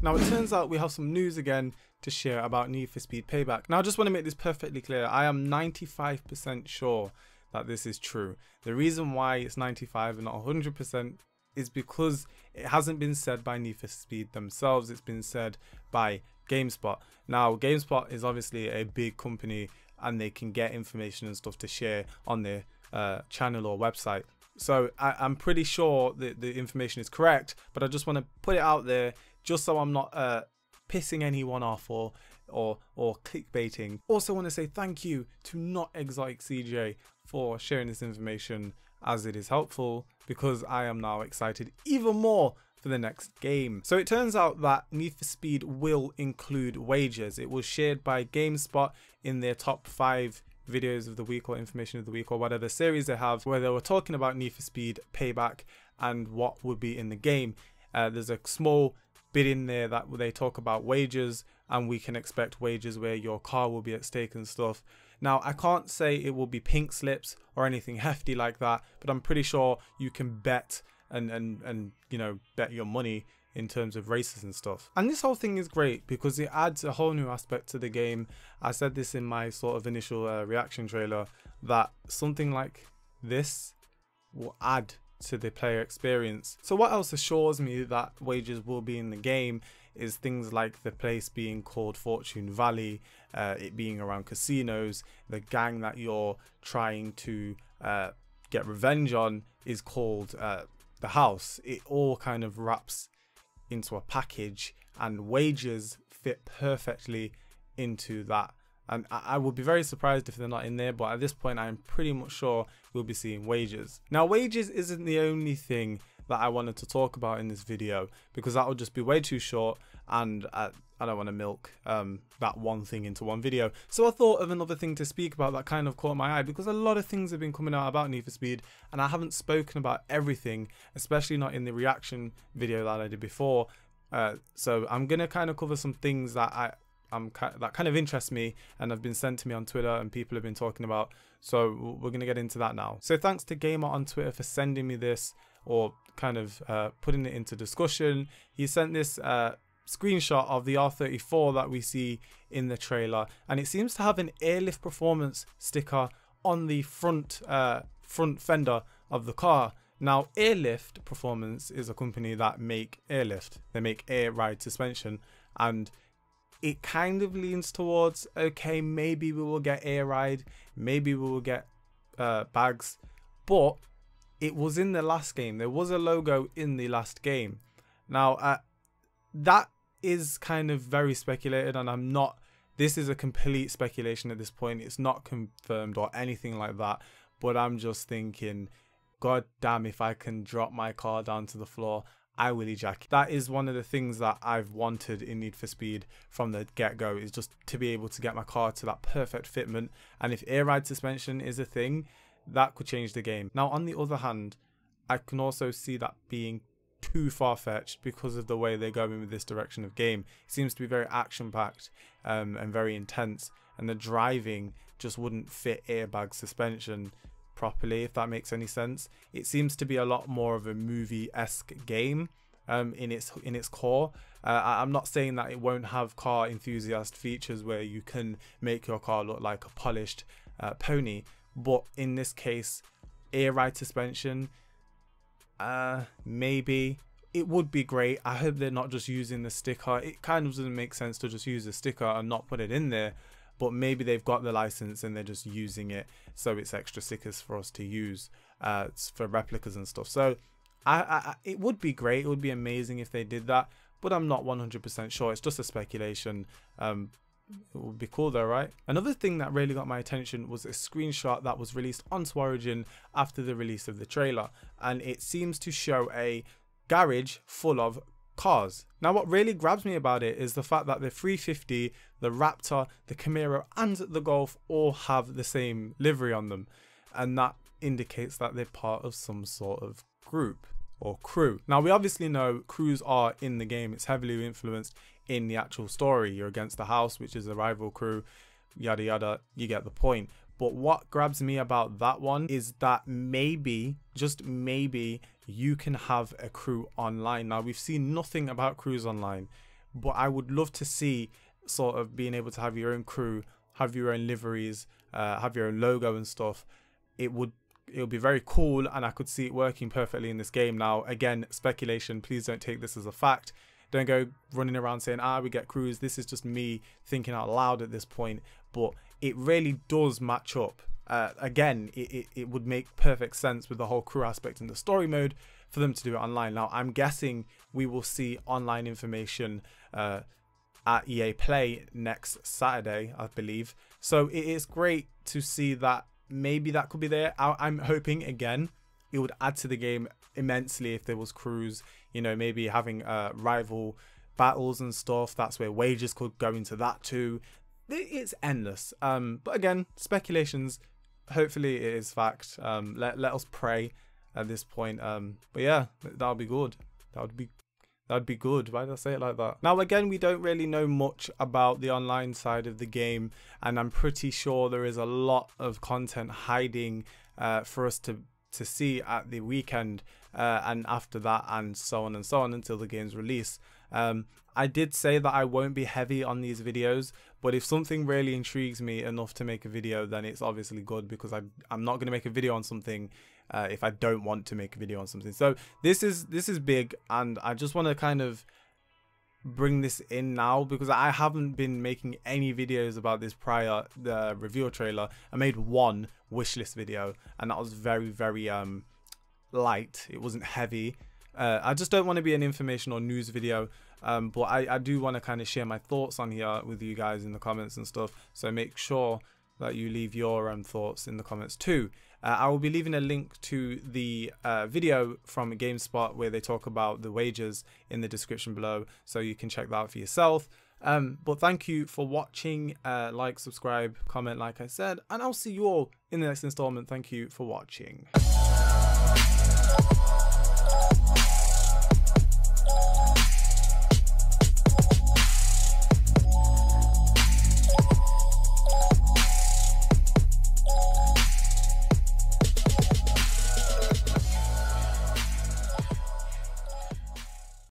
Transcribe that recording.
Now it turns out we have some news again to share about Need for Speed Payback. Now I just want to make this perfectly clear. I am 95% sure that this is true. The reason why it's 95 and not 100% is because it hasn't been said by Need for Speed themselves. It's been said by GameSpot. Now GameSpot is obviously a big company and they can get information and stuff to share on their channel or website. So I'm pretty sure that the information is correct, but I just want to put it out there just so I'm not pissing anyone off or clickbaiting. Also want to say thank you to Not Exotic CJ for sharing this information, as it is helpful because I am now excited even more for the next game. So it turns out that Need for Speed will include wages. It was shared by GameSpot in their top 5 videos of the week or information of the week or whatever series they have, where they were talking about Need for Speed Payback and what would be in the game. There's a small bit in there that they talk about wages, and we can expect wages where your car will be at stake and stuff. Now I can't say it will be pink slips or anything hefty like that, but I'm pretty sure you can bet and you know, bet your money in terms of races and stuff. And this whole thing is great because it adds a whole new aspect to the game. I said this in my sort of initial reaction trailer, that something like this will add to the player experience. So what else assures me that wages will be in the game is things like the place being called Fortune Valley, it being around casinos, the gang that you're trying to get revenge on is called the House. It all kind of wraps into a package, and wages fit perfectly into that. And I would be very surprised if they're not in there, but at this point I'm pretty much sure we'll be seeing wages. Now wages isn't the only thing that I wanted to talk about in this video, because that would just be way too short, and I don't want to milk that one thing into one video. So I thought of another thing to speak about that kind of caught my eye, because a lot of things have been coming out about Need for Speed and I haven't spoken about everything, especially not in the reaction video that I did before. So I'm gonna kind of cover some things that that kind of interest me and have been sent to me on Twitter and people have been talking about. So we're gonna get into that now. So thanks to Gamer on Twitter for sending me this, or kind of putting it into discussion. He sent this screenshot of the R34 that we see in the trailer, and it seems to have an Airlift Performance sticker on the front fender of the car. Now Airlift Performance is a company that make airlift. They make air ride suspension, and it kind of leans towards, okay, maybe we will get air ride, maybe we will get bags, but it was in the last game. There was a logo in the last game. Now that is kind of very speculated, and I'm not, this is a complete speculation at this point. It's not confirmed or anything like that, but I'm just thinking, god damn, if I can drop my car down to the floor, I willy jack. That is one of the things that I've wanted in Need for Speed from the get-go, is just to be able to get my car to that perfect fitment. And if air ride suspension is a thing, that could change the game. Now on the other hand, I can also see that being too far-fetched because of the way they're going with this direction of game. It seems to be very action-packed and very intense, and the driving just wouldn't fit airbag suspension properly, if that makes any sense. It seems to be a lot more of a movie-esque game in its core. I'm not saying that it won't have car enthusiast features where you can make your car look like a polished pony, but in this case, air ride suspension, maybe it would be great. I hope they're not just using the sticker. It kind of doesn't make sense to just use the sticker and not put it in there, but maybe they've got the license and they're just using it so it's extra stickers for us to use for replicas and stuff. So it would be great, it would be amazing if they did that, but I'm not 100% sure. It's just a speculation. It would be cool though, right? Another thing that really got my attention was a screenshot that was released onto Origin after the release of the trailer, and it seems to show a garage full of cars. Now what really grabs me about it is the fact that the 350, the Raptor, the Camaro and the Golf all have the same livery on them, and that indicates that they're part of some sort of group or crew. Now we obviously know crews are in the game. It's heavily influenced in the actual story. You're against the House, which is a rival crew, yada yada, you get the point. But what grabs me about that one is that maybe, just maybe, you can have a crew online. Now we've seen nothing about crews online, but I would love to see sort of being able to have your own crew, have your own liveries, have your own logo and stuff. It would be very cool, and I could see it working perfectly in this game. Now, again, speculation, please don't take this as a fact. Don't go running around saying, we get crews. This is just me thinking out loud at this point, but it really does match up. Again, it would make perfect sense with the whole crew aspect in the story mode for them to do it online. Now, I'm guessing we will see online information at EA Play next Saturday, I believe. So it is great to see that maybe that could be there. I'm hoping, again, it would add to the game immensely if there was crews, you know, maybe having rival battles and stuff. That's where wages could go into that too. It's endless. But again, speculations. Hopefully it is fact. Let us pray at this point. But yeah, that would be good. That'd be good. Why did I say it like that? Now, again, we don't really know much about the online side of the game, and I'm pretty sure there is a lot of content hiding for us to see at the weekend and after that, and so on until the game's release. I did say that I won't be heavy on these videos, but if something really intrigues me enough to make a video, then it's obviously good, because I'm not going to make a video on something if I don't want to make a video on something. So this is big, and I just want to kind of bring this in now, because I haven't been making any videos about this prior the review trailer. I made one wishlist video, and that was very light. It wasn't heavy. I just don't want to be an informational news video, but I do want to kind of share my thoughts on here with you guys in the comments and stuff. So make sure that you leave your own thoughts in the comments too. I will be leaving a link to the video from GameSpot where they talk about the wages in the description below, so you can check that out for yourself. But thank you for watching. Like, subscribe, comment, like I said, and I'll see you all in the next installment. Thank you for watching.